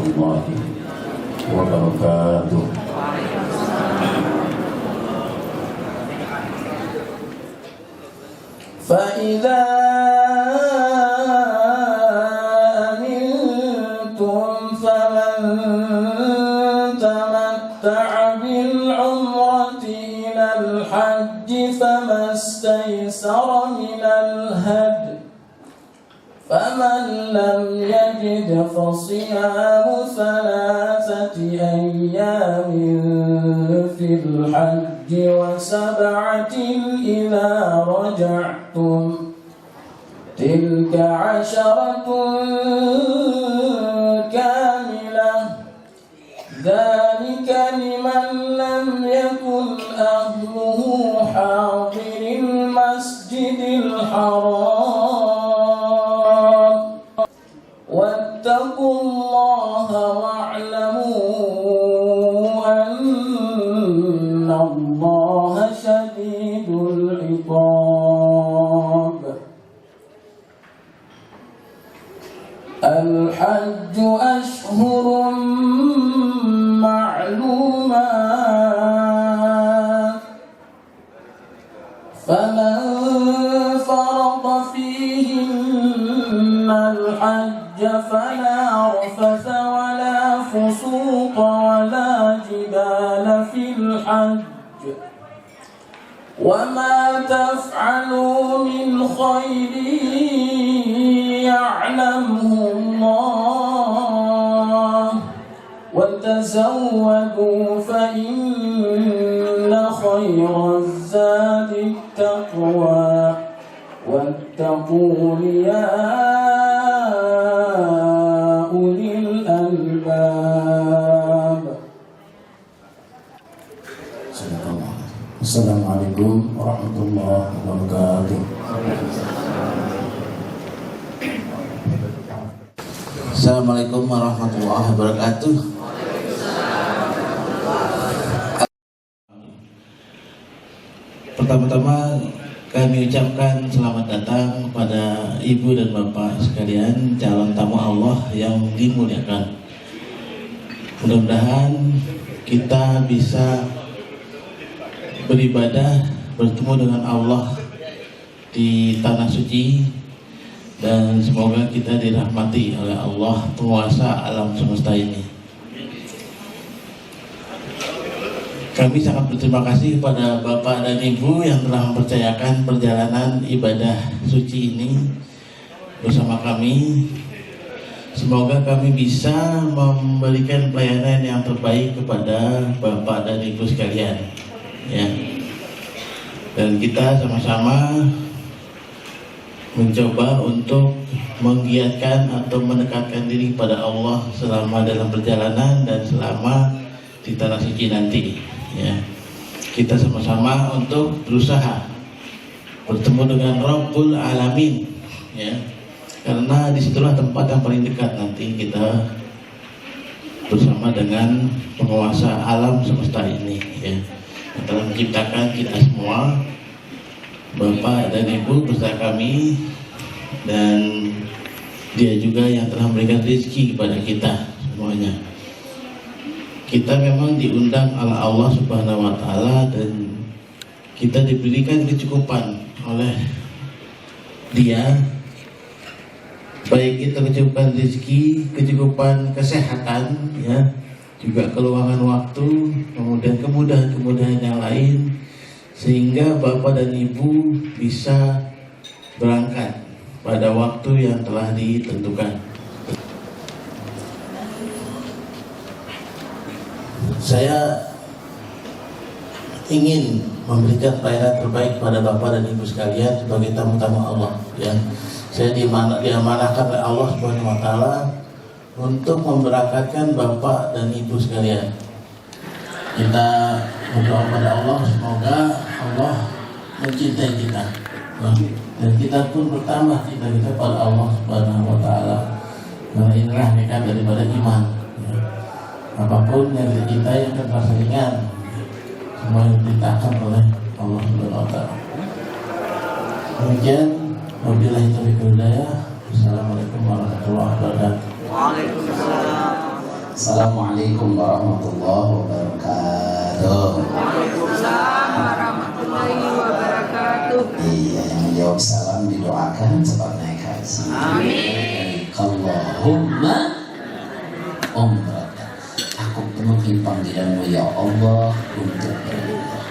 warahmatullahi wabarakatuh. فإذا أمنتم فمن تمتع بالعمرة إلى الحج فما استيسر من الهدي فمن لم يجد فصيام 3 أيام في الحج و7 إذا رجعتم تلك 10 كاملة ذلك لمن لم يكن أهله حاضر المسجد الحرام واتقوا الله واعلموا أن الله شديد العقاب. الحج أشهر معلومات فمن فرض فيهن الحج فلا رفث ولا فسوق ولا جدال في الحج وما تفعلوا من خير يعلمه الله وتزودوا فإن خير الزاد التقوى واتقون يا أولي الألباب. Assalamualaikum warahmatullahi wabarakatuh. Assalamualaikum warahmatullahi wabarakatuh. Pertama-tama kami ucapkan selamat datang kepada ibu dan bapak sekalian, calon tamu Allah yang dimuliakan. Mudah-mudahan kita bisa beribadah, bertemu dengan Allah di tanah suci, dan semoga kita dirahmati oleh Allah penguasa alam semesta ini. Kami sangat berterima kasih kepada Bapak dan Ibu yang telah mempercayakan perjalanan ibadah suci ini bersama kami. Semoga kami bisa memberikan pelayanan yang terbaik kepada Bapak dan Ibu sekalian, ya. Dan kita sama-sama mencoba untuk menggiatkan atau mendekatkan diri kepada Allah selama dalam perjalanan dan selama di tanah suci nanti, ya. Kita sama-sama untuk berusaha bertemu dengan Rabbul Alamin, ya. Karena disitulah tempat yang paling dekat nanti kita bersama dengan penguasa alam semesta ini, ya, yang telah menciptakan kita semua, Bapak dan Ibu beserta kami, dan Dia juga yang telah memberikan rezeki kepada kita semuanya. Kita memang diundang oleh Allah Subhanahu wa Ta'ala, dan kita diberikan kecukupan oleh Dia, baik itu kecukupan rezeki, kecukupan kesehatan, ya, juga keluangan waktu, kemudian kemudahan-kemudahan yang lain, sehingga Bapak dan Ibu bisa berangkat pada waktu yang telah ditentukan. Saya ingin memberikan pelayanan terbaik pada Bapak dan Ibu sekalian sebagai tamu-tamu Allah, ya. Saya diamanahkan oleh Allah Subhanahu wa Ta'ala untuk memberangkatkan Bapak dan Ibu sekalian. Kita berdoa pada Allah, semoga Allah mencintai kita, dan kita pun bertambah cinta kita pada Allah Subhanahu wa Ta'ala, karena inilah hakikat daripada iman, ya. Apapun yang kita cintai akan terasa ringan, semua yang diperintahkan oleh Allah Subhanahu wa Ta'ala. Demikian, wabillahi taufiq wal hidayah. Assalamualaikum warahmatullahi wabarakatuh. Waalaikumsalam. Assalamualaikum warahmatullahi wabarakatuh. Waalaikumsalam warahmatullahi wabarakatuh. Iya, yang menjawab salam didoakan cepat naik haji. Amin. Allahumma umrah. Aku penuhi panggilanmu ya Allah untuk berumrah.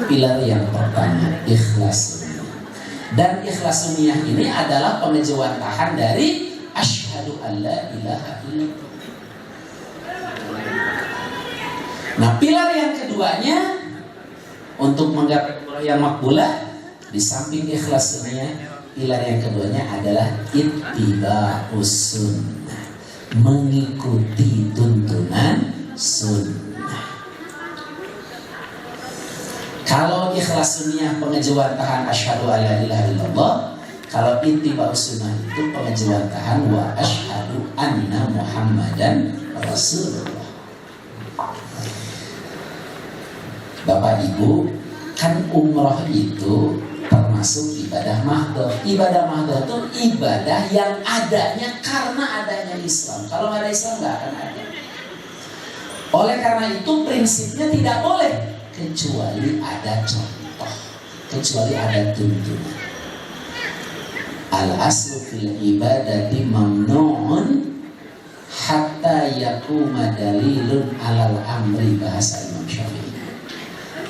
Pilar yang pertama, ikhlas niat. Dan ikhlas niat ini adalah pengejawantahan dari asyhadu an la ilaha illallah. Nah, pilar yang keduanya untuk menggapai umrah yang makbulah, di samping ikhlas niat, pilar yang keduanya adalah ittiba'us sunnah, mengikuti tuntunan sunnah. Kalau ikhlas niat pengejawantahan asyhadu an la ilaha illallah, kalau ittiba'us sunnah itu pengejawantahan wa asyhadu anna muhammadan rasulullah. Bapak Ibu, kan umroh itu termasuk ibadah mahdhah. Ibadah mahdhah itu ibadah yang adanya karena adanya Islam. Kalau nggak ada Islam nggak akan ada. Oleh karena itu prinsipnya tidak boleh kecuali ada contoh, kecuali ada tuntunan. Al aslu fil ibadati mamnu'un hatta yakuma dalilun alal amri, bahasa Imam Syafi'i.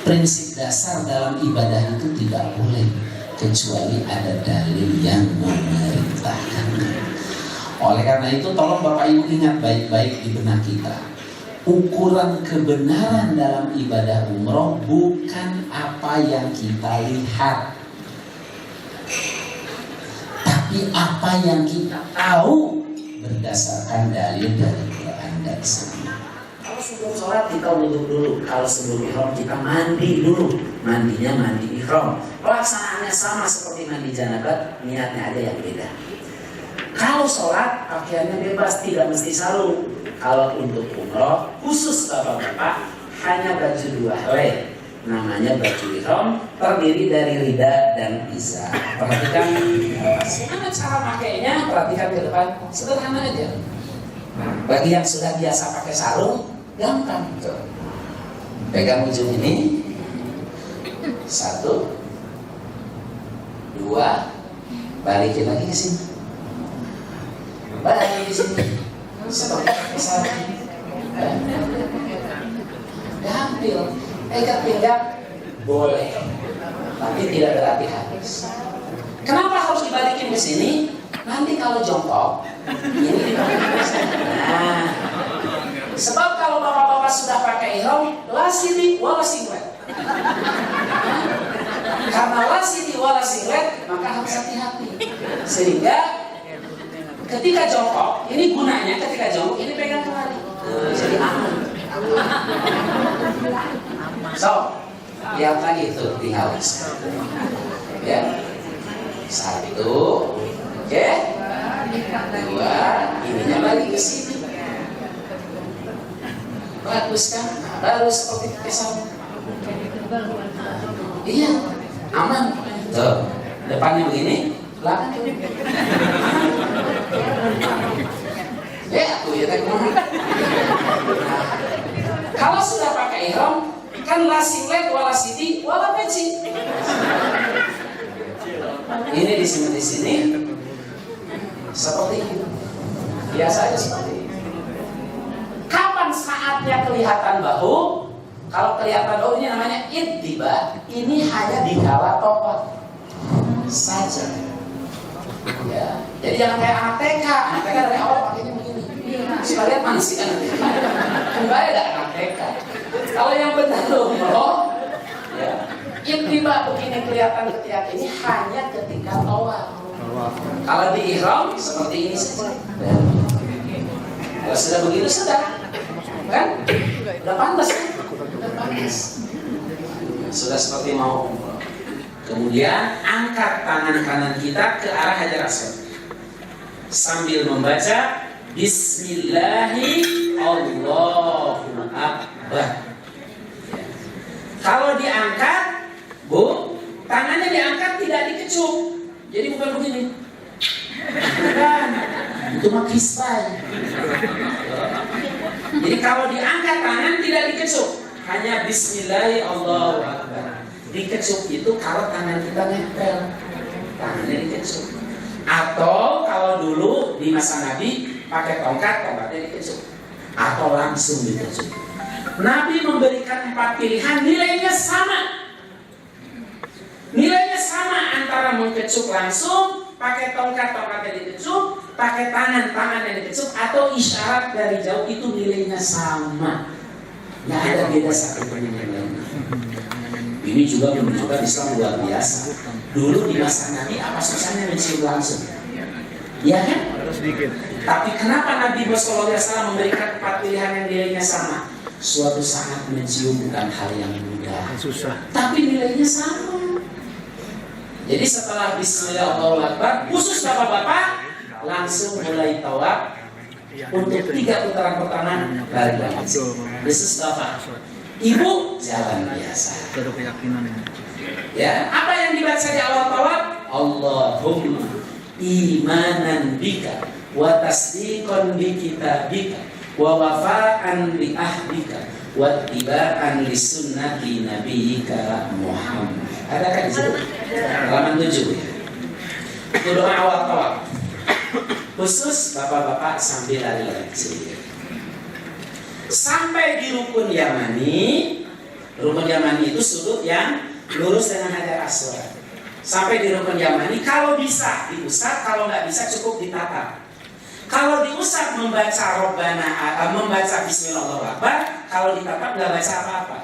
Prinsip dasar dalam ibadah itu tidak boleh kecuali ada dalil yang memerintahkan. Oleh karena itu tolong Bapak Ibu ingat baik-baik di benak kita. Ukuran kebenaran dalam ibadah umroh bukan apa yang kita lihat, tapi apa yang kita tahu berdasarkan dalil dari Quran dan Sunnah. Kalau sebelum sholat kita wudhu dulu, kalau sebelum ihram kita mandi dulu. Mandinya mandi ihram. Pelaksanaannya sama seperti mandi janabah, niatnya aja yang beda. Kalau sholat pakaiannya bebas, tidak mesti sarung. Kalau untuk umroh khusus bapak-bapak hanya baju dua helai, namanya baju ihram, terdiri dari rida dan izar. Perhatikan bagaimana cara pakainya, perhatikan ke depan, sederhana aja. Bagi yang sudah biasa pakai sarung, gampang. Pegang ujung ini, 1, 2, balikin lagi ke sini, balik di sini, seperti pakai sarung. Diambil, pegang pinggang boleh, tapi tidak berarti habis. Kenapa harus dibalikin ke sini? Nanti kalau jongkok, ini dibalikin ke sini. Nah, sebab kalau bapak-bapak sudah pakai ihram, la sini wala singlet. Karena la sini wala singlet, maka harus hati-hati. Sehingga ketika jongkok, ini gunanya ketika jongkok ini pegang kembali. Jadi aman. So, lihat lagi tuh tinggal. Ya. 1, oke. 2, ininya balik ke sini. Bagus kan? Baru seperti pakai sarung. Iya, aman. Tuh, depannya begini, belakang. Ya, tuh ya tadi. Kalau sudah pakai ihram, kan la singlet wala sidi wala peci. Ini di sini seperti itu. Biasa aja seperti itu. Kapan saatnya kelihatan bahu? Kalau kelihatan bahu ini namanya ittiba. Ini hanya di kala topot saja. Ya. Jadi jangan kayak anak TK. Anak TK dari awal pakainya begini. Sekalian mana sih anak TK? Kembali ada anak TK. Kalau yang benar umroh, ya, ittiba begini kelihatan ketika ini hanya ketika tawaf. Kalau di ihram seperti ini saja. Kalau sudah begini sudah, kan? Udah pantas kan? Udah pantas. Sudah seperti mau umroh. Kemudian angkat tangan kanan kita ke arah Hajar Aswad sambil membaca Bismillahi Allahu Akbar. Kalau diangkat, Bu, tangannya diangkat tidak dikecup. Jadi bukan begini. Bukan. Itu mah kispai. Jadi kalau diangkat tangan tidak dikecup, hanya Bismillah Allahu Akbar. Dikecup itu kalau tangan kita nempel, tangannya dikecup. Atau kalau dulu di masa Nabi pakai tongkatnya dikecup, atau langsung dikecup. Nabi memberikan 4 pilihan, nilainya sama. Nilainya sama antara mengecup langsung, pakai tongkatnya dikecup, pakai tangannya dikecup, atau isyarat dari jauh, itu nilainya sama. Nggak ada beda satu pun yang lain. Ini juga menunjukkan Islam luar biasa. Dulu di masa Nabi apa susahnya mencium langsung? Ya kan? Tapi kenapa Nabi Muhammad SAW memberikan 4 pilihan yang nilainya sama? Suatu saat mencium bukan hal yang mudah, susah, tapi nilainya sama. Jadi setelah Bismillah Allahu Akbar, khusus bapak-bapak langsung mulai tawaf untuk 3 putaran pertama lari banget. Khusus bapak, ibu jalan biasa. Ya, apa yang dibaca di awal tawaf? Allahumma imanan bika wa tasdiqan bi kitabika wa wafa'an bi ahdika wa tiba'an li sunnati nabiyyika Muhammad. Adakah di situ? Halaman 7. Itu doa awal tawaf. Khusus bapak-bapak sambil lari-lari. Sampai di rukun Yamani. Rukun Yamani itu sudut yang lurus dengan Hajar Aswad. Sampai di rukun Yamani, kalau bisa diusap, kalau nggak bisa cukup ditatap. Kalau diusap membaca Rabbana, membaca Bismillahirrahmanirrahim. Kalau ditatap nggak baca apa-apa.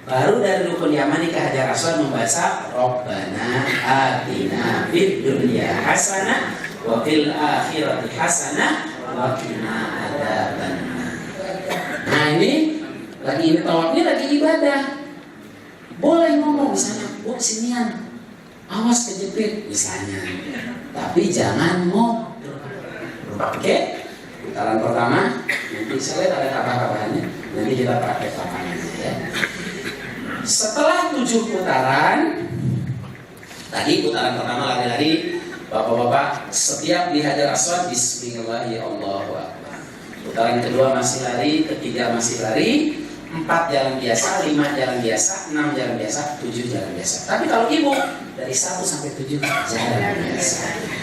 Baru dari rukun Yamani ke Hajar Aswad membaca Rabbana atina fid dunya hasanah wa fil akhirati hasanah wa qina adzabannar. Nah ini tawafnya lagi ibadah. Boleh ngomong misalnya, sinian, awas kejepit misalnya. Tapi jangan ngobrol. Oke? Putaran pertama, nanti saya lihat ada kabar-kabarnya. Nanti kita praktek lapangan ya. Setelah 7 putaran, tadi putaran pertama lari-lari, bapak-bapak setiap di Hajar Aswad Bismillah ya Allahu Akbar. Putaran kedua masih lari, ketiga masih lari, 4 jalan biasa, 5 jalan biasa, 6 jalan biasa, 7 jalan biasa. Tapi kalau ibu dari 1 sampai 7 jalan biasa.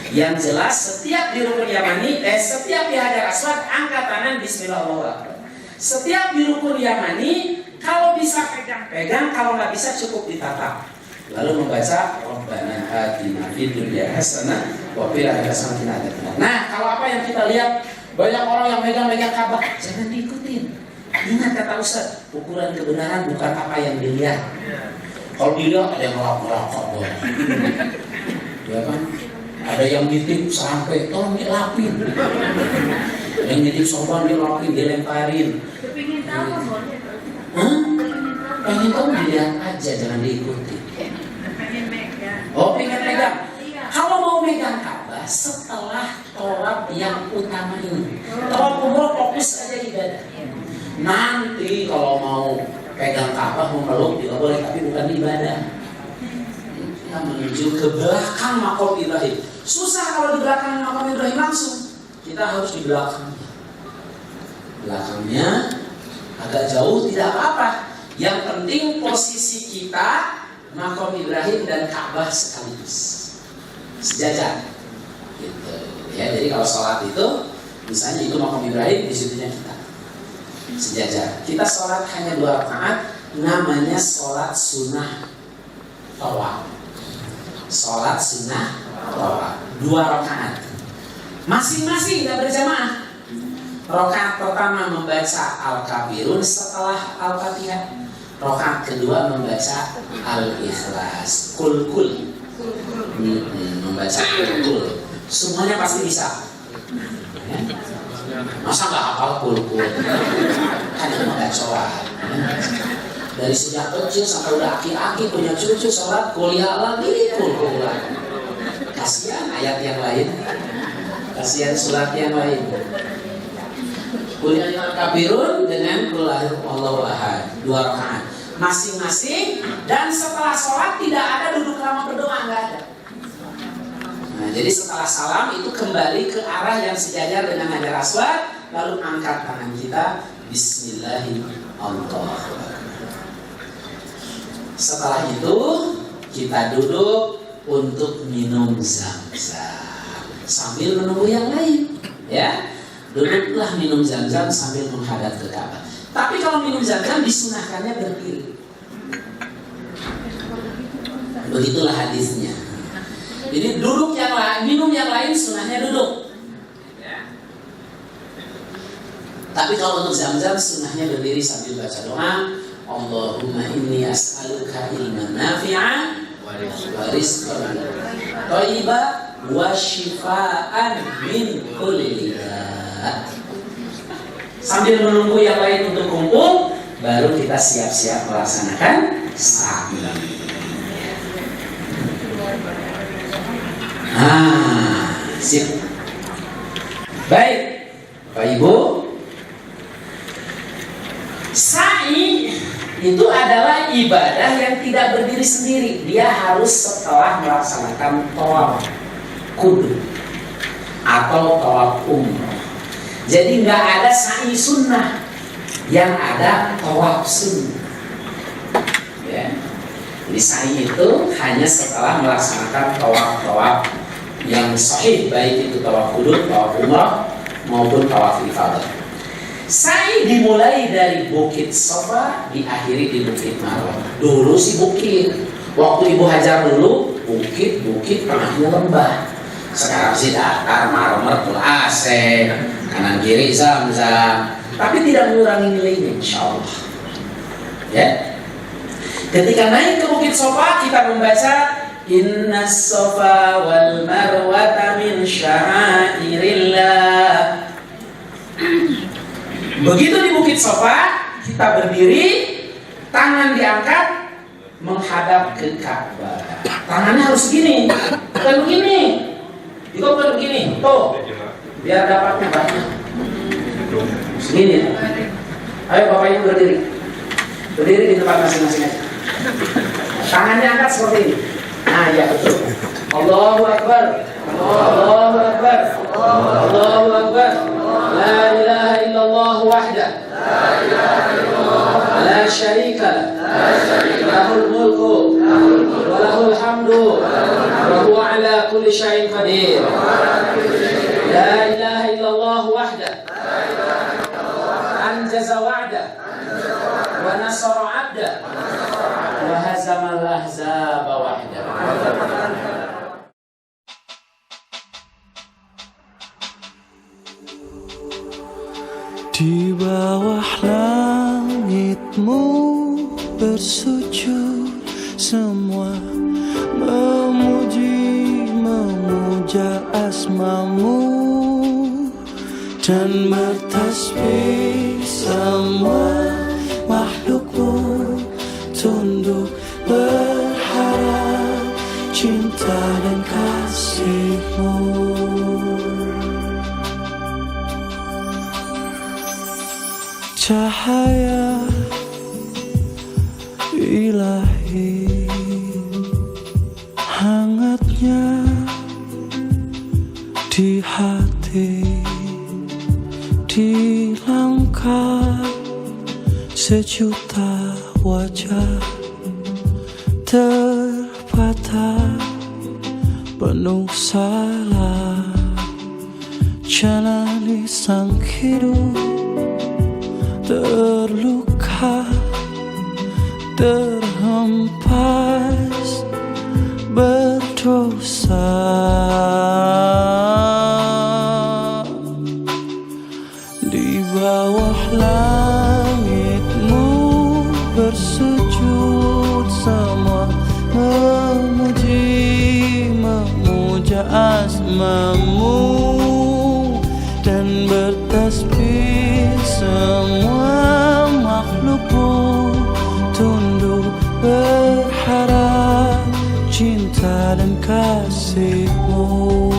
Yang jelas setiap di rukun Yamani, setiap di Hajar Aswad angkat tangan Bismillah Allahu Akbar. Setiap di rukun Yamani, kalau bisa pegang, kalau nggak bisa cukup ditatap. Lalu membaca Rabbana atina fid dunya hasanah wa fil akhirati hasanah wa qina adzabannar. Nah, kalau apa yang kita lihat banyak orang yang megang-megang Ka'bah, jangan diikutin. Ingat kata Ustaz, ukuran kebenaran bukan apa yang dilihat. Kalau dilihat ada yang ngelap-ngelap Ka'bah. Ya kan? Ada yang nitip sampai tolong dilapin. Yang nitip sorban dilapin, dilemparin. Kepingin tahu boleh. Pengen tahu dilihat aja, jangan diikuti. Pengen megang. Oh, pengen megang. Kalau mau megang Ka'bah setelah tawaf yang utama ini. Tawaf umroh fokus aja ibadah. Nanti kalau mau pegang Ka'bah, mau meluk juga boleh, tapi bukan ibadah. Kita menuju ke belakang Maqam Ibrahim. Susah kalau di belakang Maqam Ibrahim langsung. Kita harus di belakangnya. Belakangnya agak jauh tidak apa-apa. Yang penting posisi kita Maqam Ibrahim dan Ka'bah sekaligus, sejajar. Gitu. Ya, jadi kalau sholat itu, misalnya itu Maqam Ibrahim, di situnya kita sejajar. Kita sholat hanya 2 rakaat, namanya sholat sunnah tawaf. Sholat sunnah tawaf 2 rakaat, masing-masing nggak berjamaah. Rakaat pertama membaca Al-Kafirun setelah Al-Fatihah. Rakaat kedua membaca Al-Ikhlas. Kul-kul. Membaca kul-kul. Semuanya pasti bisa. Masa nggak hafal kul-kul? Kan itu nggak sholat. Dari sejak kecil sampai udah aki-aki punya cucu sholat kuliah lagi kul-kul. Kasihan ayat yang lain. Kasihan surat yang lain. Kuliah Al-Kafirun dengan Qul Huwallahu Ahad 2 rakaat masing-masing, dan setelah sholat tidak ada duduk lama berdoa, nggak ada. Nah, jadi setelah salam itu kembali ke arah yang sejajar dengan Hajar Aswad, lalu angkat tangan kita Bismillahirrahmanirrahim. Setelah itu kita duduk untuk minum zam-zam sambil menunggu yang lain, ya. Duduklah minum zam-zam sambil menghadap ke Ka'bah. Tapi kalau minum zam-zam disunahkannya berdiri. Begitulah hadisnya. Jadi duduk yang lain, minum yang lain sunahnya duduk. Ya. Tapi kalau untuk zam-zam sunahnya berdiri sambil baca doa. Allahumma inni as'aluka ilman nafi'an wa rizqan thayyiban wa shifaan min kulli da'. Sambil menunggu yang lain untuk kumpul, baru kita siap-siap melaksanakan sa'i. Sip. Baik, Bapak Ibu, sa'i itu adalah ibadah yang tidak berdiri sendiri. Dia harus setelah melaksanakan tawaf kudum atau tawaf umroh. Jadi nggak ada sa'i sunnah, yang ada tawaf sunnah. Ya. Jadi sa'i itu hanya setelah melaksanakan tawaf-tawaf yang sahih, baik itu tawaf kudum, tawaf umroh maupun tawaf ifadah. Sa'i dimulai dari Bukit Safa, diakhiri di Bukit Marwah. Dulu sih bukit, waktu Ibu Hajar dulu bukit tengahnya lembah. Sekarang sih datar, marmer, AC, kanan kiri zam-zam. Tapi tidak mengurangi nilainya, insya Allah. Ya. Ketika naik ke Bukit Safa, kita membaca Inna Safa wal Marwata min sya'airillah. Begitu di Bukit Safa, kita berdiri, tangan diangkat menghadap ke Ka'bah. Tangannya harus begini, bukan begini. Itu bukan begini, tuh, biar dapatnya banyak. Segini. Ayo Bapak Ibu berdiri, berdiri di tempat masing-masing aja. Tangannya angkat seperti ini. Nah, ya betul. Allahu Akbar, Allahu Akbar, Allahu Akbar. La ilaha illallah wahda, la syarika lahul mulku wa lahul hamdu wa huwa ala kulli syai'in qadir. La ilaha illallah wahda, anjaza wa'da wa nasara 'abda wa hazamal ahzaba wahda. Di bawah langitmu bersujud, semua memuja asmamu dan bertasbih. Semua makhlukmu tunduk berharap cinta dan kasihmu. Cahaya ilahi, hangatnya di hati, di langkah sejuta wajah terpatah penuh salah. Jalani sang hidup terluka, terhempas berdosa. Di bawah langitmu bersujud, semua memuja asmamu dan bertasbih. Semua makhlukmu tunduk berharap cinta dan kasihmu.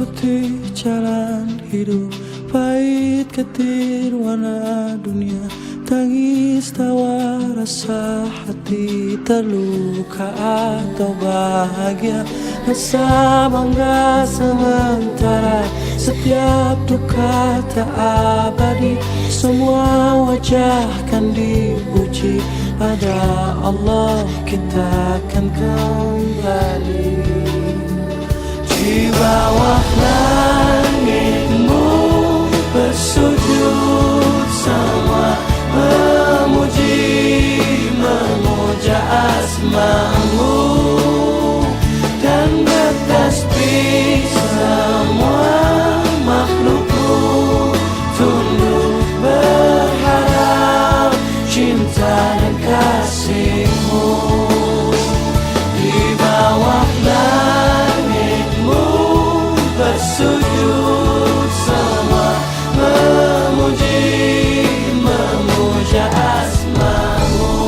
putih jalan hidup, pahit ketir warna dunia, tangis tawa rasa hati terluka atau bahagia, rasa bangga sementara, setiap duka tak abadi, semua wajah kan diuji, pada Allah kita akan kembali. Di bawah langitmu bersujud semua, memuja asmamu, dan bertasbih semua makhlukmu, tunduk berharap cinta dan kasihmu. Di bawah langitmu bersujud semua, memuja asmamu.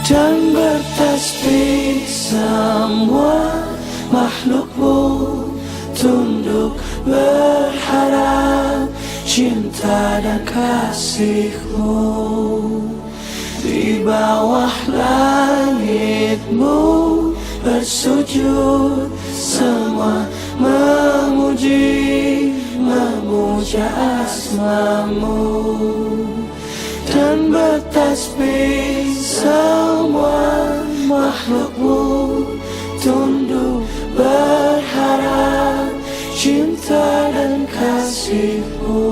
Dan bertasbih semua makhlukmu, tunduk berharap cinta dan kasihmu. Di bawah langitmu bersujud semua, memuja asmamu, dan bertasbih semua makhlukmu, tunduk berharap cinta dan kasihmu.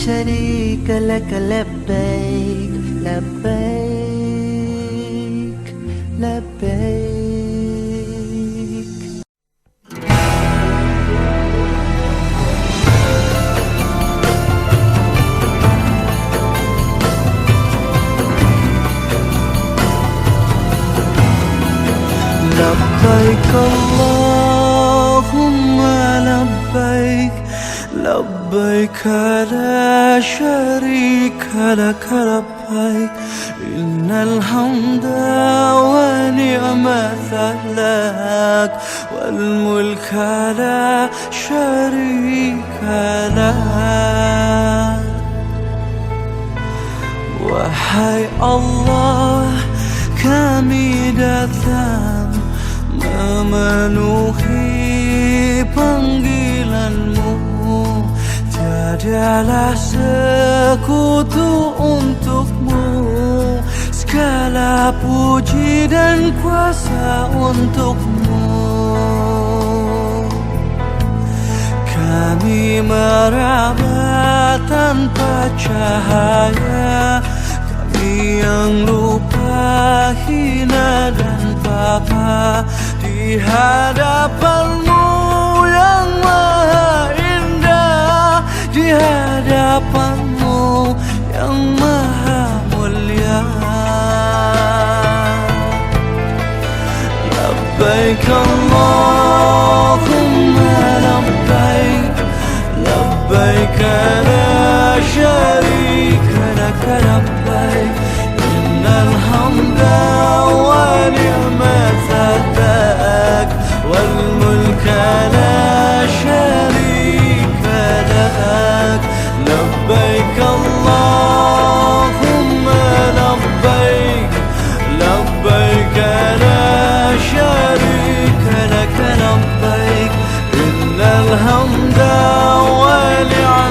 شريك لك لبيك لبيك لبيك. لبيك اللهم لبيك لبيك لا شريك لك لبيك إن الحمد ونعمة لك والملك لا شريك لك. Wahai Allah, kami datang memenuhi panggilan-Mu, tiadalah sekutu untuk-Mu, segala puji dan kuasa untuk-Mu. Kami meraba tanpa cahaya, kami yang lupa, hina dan papa, di hadapan-Mu yang maha indah, di hadapan-Mu yang maha mulia. Labbaik Allahumma labbaik, labbaik la sharika laka labbaik, innal hamda wa ni'mata lak wal mulka la sharika lak. Labbaik Allahumma labbaik, labbaik la sharika lak labbaik, innal hamda wa ni'mata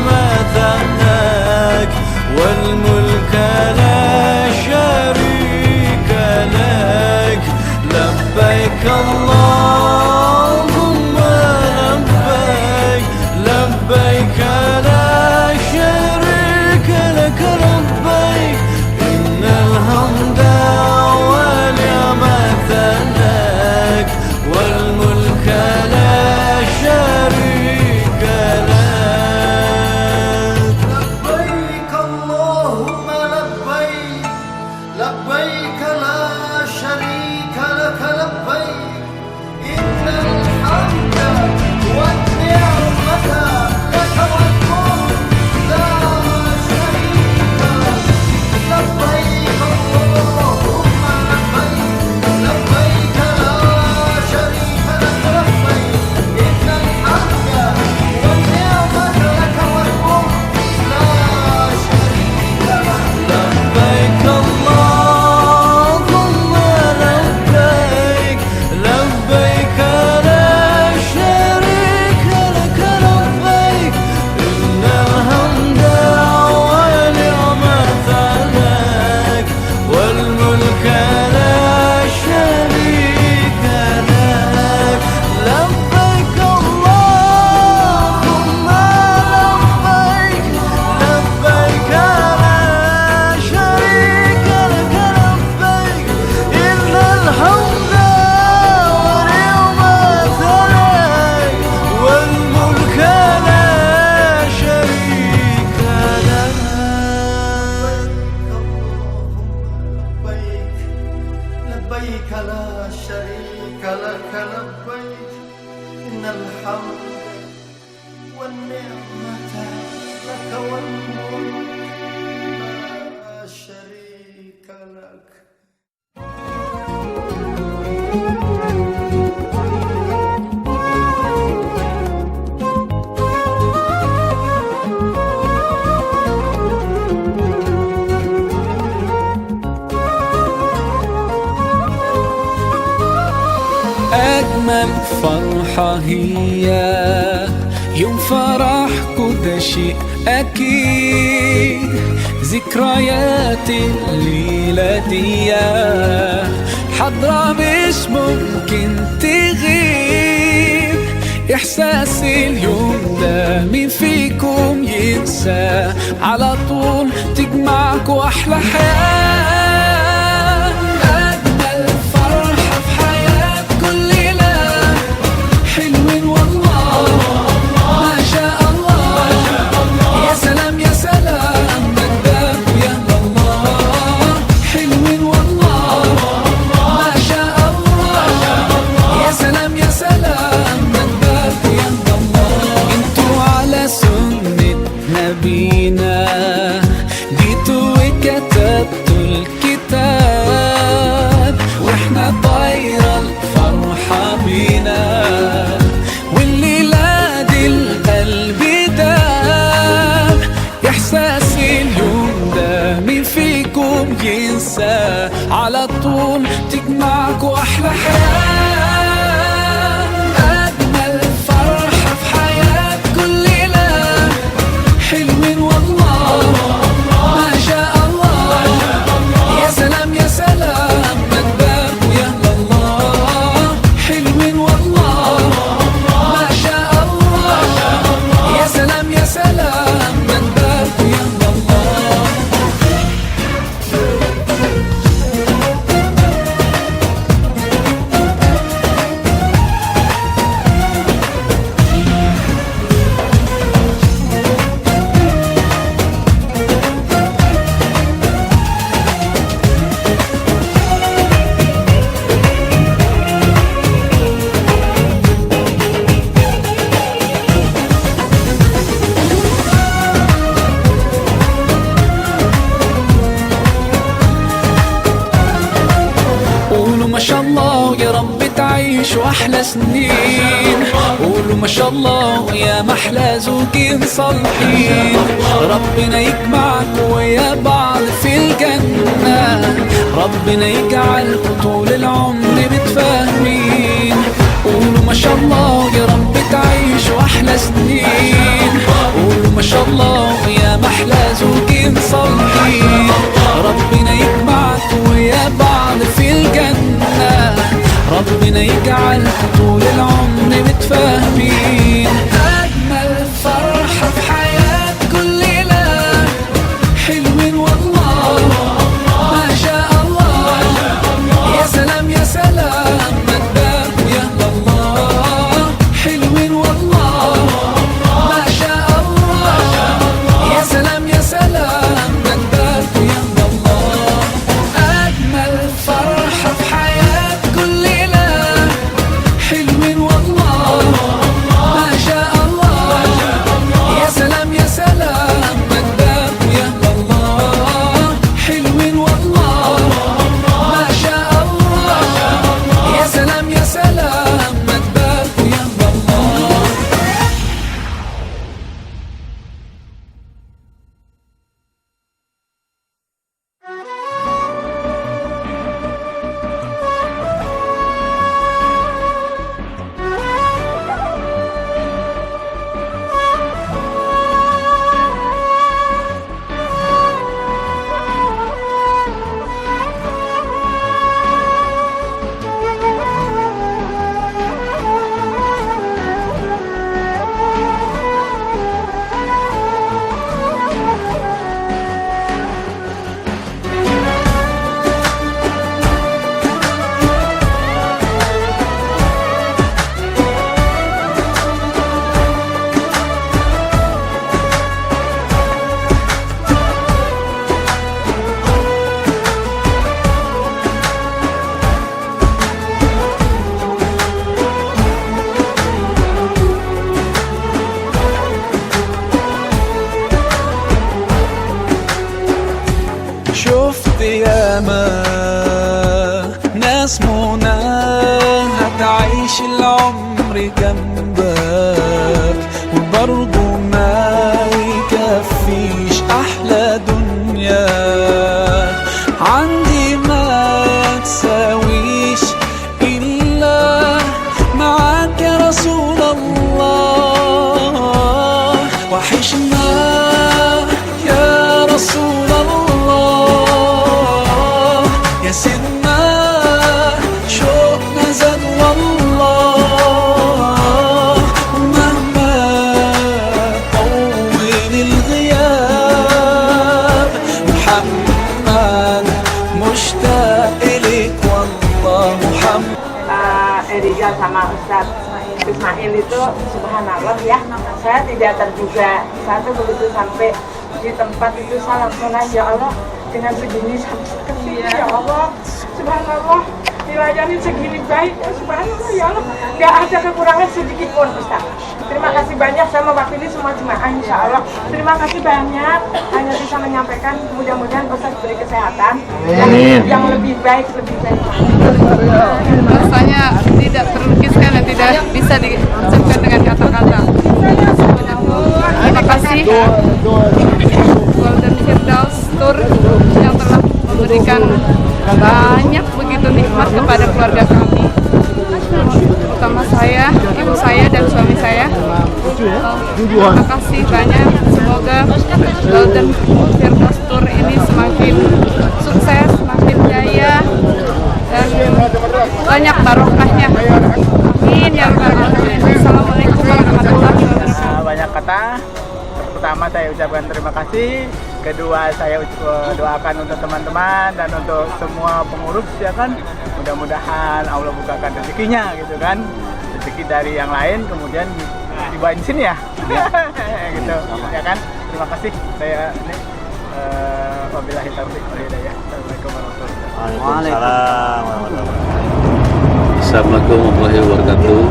والملك لا شريك لك. أجمل فرحة هي يوم فرحكوا، ده شيء أكيد. ذكريات الليلة دي حضرة مش ممكن تغيب. إحساس اليوم ده مين فيكم ينسى؟ على طول تجمعكوا أحلى حياة. أجمل فرحة في حياة كل ليلة، حلوين والله ما شاء الله. يا سلام يا سلام مجدك يا الله. حلوين والله ما شاء الله. يا سلام يا سلام مجدك يا الله. انتوا على سنة نبينا جيتوا وكتبتوا الكتاب، واحنا طايرة الفرحة بينا. والليلة دي القلب داب. إحساس اليوم ده مين فيكم ينسى؟ على طول تجمعكوا أحلى حياة. أجمل فرحة في حياة كل ليلة، حلوين والله ما شاء الله. يا سلام يا سلام مجدك يا الله. حلوين والله ما شاء الله. يا سلام يا سلام مجدك يا الله. قولوا ما شاء الله يا رب تعيشوا أحلى سنين. قولوا ما شاء الله يا محلى زوجين صالحين. ربنا يجمعكوا ويا بعض في الجنة. ربنا يجعلكوا طول العمر متفاهمين. قولوا ما شاء الله يا رب تعيشوا أحلى سنين. قولوا ما شاء الله يا محلى زوجين صالحين. ربنا يجمعكوا ويا بعض في الجنة. ربنا يجعلكوا طول العمر متفاهمين. أجمل فرحة في حياة كل ليلة، حلوين والله ما شاء الله. يا سلام يا سلام مجدك يا الله. حلوين والله ما شاء الله. يا سلام يا سلام مجدك يا الله. أجمل فرحة في حياة كل ليلة، حلوين والله ياما ناس منى هتعيش العمر جنبك وبرضه ما يكفيش أحلى دنيا عندي ما تساويش إلا معاك يا رسول الله وحشنا يا رسول الله يا سيدنا شوقنا زاد والله ومهما طول الغياب محمد مشتاق إليك والله محمد. Erika sama Ustadz Ismail itu subhanallah ya, saya tidak terduga. Saya tuh begitu sampai di tempat itu saya langsung nanya, ya Allah dengan segini kecil ya Allah, subhanallah dilayani segini baik ya subhanallah ya Allah, gak ada kekurangan sedikit pun Ustaz. Terima kasih banyak, saya mewakili semua jemaah insya Allah. Terima kasih banyak, hanya bisa menyampaikan mudah-mudahan Ustaz beri kesehatan yang lebih baik. Rasanya tidak terlukiskan dan tidak bisa diucapkan dengan kata-kata. Terima kasih Golden Firdaus Tour yang telah memberikan banyak begitu nikmat kepada keluarga kami, terutama saya, ibu saya dan suami saya. Terima kasih banyak. Semoga Golden Firdaus Tour ini semakin sukses, semakin jaya dan banyak barokahnya. Amin ya rabbal alamin. Assalamualaikum warahmatullahi wabarakatuh. Banyak kata. Pertama saya ucapkan terima kasih. Kedua saya doakan untuk teman-teman dan untuk semua pengurus ya kan. Mudah-mudahan Allah bukakan rezekinya gitu kan. Rezeki dari yang lain kemudian dibawain di sini ya. Gitu ya kan. Terima kasih. Saya ini wabillahi taufiq wal hidayah. Assalamualaikum warahmatullahi wabarakatuh. Waalaikumsalam warahmatullahi Assalamualaikum warahmatullahi wabarakatuh.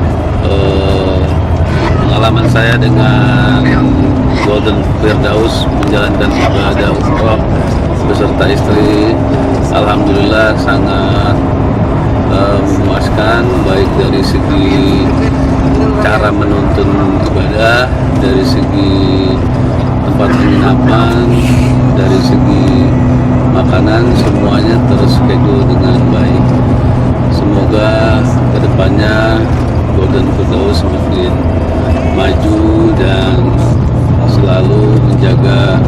Pengalaman saya dengan Golden Firdaus menjalankan ibadah umrah beserta istri, alhamdulillah sangat memuaskan, baik dari segi cara menuntun ibadah, dari segi tempat penginapan, dari segi makanan, semuanya terschedule dengan baik. Semoga kedepannya Golden Firdaus semakin maju dan selalu menjaga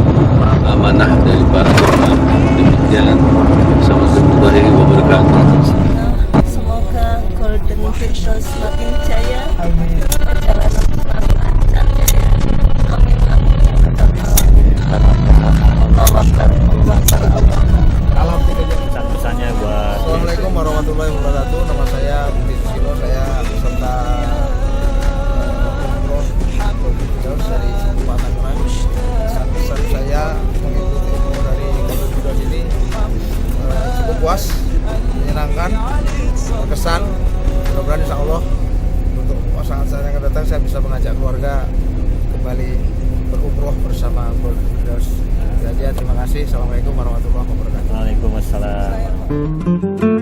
amanah dari para jemaah. Demikian, warahmatullahi wabarakatuh. Semoga Golden Firdaus semakin jaya, perjalanan semakin lancar. Amin amin. Pesan-pesannya buat Assalamualaikum warahmatullahi wabarakatuh. Nama saya Budi Susilo, saya peserta umroh dari Kabupaten Tangerang. Pesan saya mengikuti umroh dari Golden Firdaus ini cukup puas, menyenangkan, berkesan. Mudah-mudahan insya Allah untuk saat-saat yang akan datang saya bisa mengajak keluarga kembali berumroh bersama Golden Firdaus. Terima kasih. Assalamualaikum warahmatullahi wabarakatuh. Waalaikumsalam.